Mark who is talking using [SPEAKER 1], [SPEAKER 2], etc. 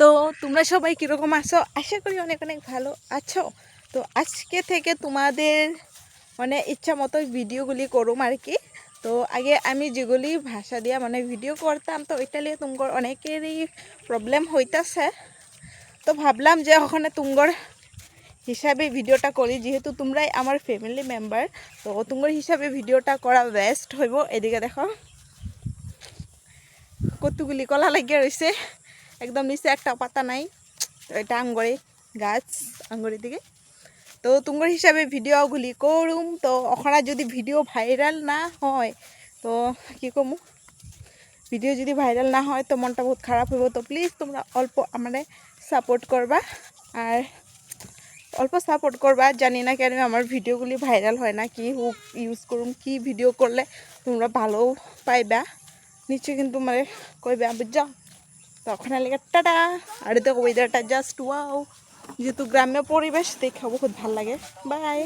[SPEAKER 1] তো তোমরা সবাই কীরকম আছো? আশা করি অনেক অনেক ভালো আছো। তো আজকে থেকে তোমাদের মানে ইচ্ছা মতো ভিডিওগুলি করুম আর কি। তো আগে আমি যেগুলি ভাষা দিয়া মানে ভিডিও করতাম, তো এটা নিয়ে তোমার অনেকেরই প্রবলেম হইতাছে। তো ভাবলাম যে ওখানে তোমার হিসাবে ভিডিওটা করি, যেহেতু তোমরাই আমার ফ্যামিলি মেম্বার। তো তোমার হিসাবে ভিডিওটা করা বেস্ট হইব। এদিকে দেখো কতগুলি কলা লাগিয়ে রয়েছে, একদম নিচে একটা পাতা নাই। তো এটা আঙ্গুরি গাছ, আঙ্গুরির দিকে। তো তোমার হিসাবে ভিডিওগুলি করুম। তো ওখানে যদি ভিডিও ভাইরাল না হয় তো কি কম, ভিডিও যদি ভাইরাল না হয় তো মনটা বহুত খারাপ হইব। তো প্লিজ তোমরা অল্প আমারে সাপোর্ট করবা, আর অল্প সাপোর্ট করবা। জানি না কেন আমার ভিডিওগুলি ভাইরাল হয় না, কি হুক ইউজ করুম, কি ভিডিও করলে তোমরা ভালো পাইবা নিশ্চয় কিন্তু মানে কইবা, বুঝছো? তো ওখানে লেগে টাটা। আর দেখো ওয়েদারটা জাস্ট ওয়াও, যেহেতু গ্রাম্য পরিবেশ দেখে বহুত ভাল লাগে। বাই।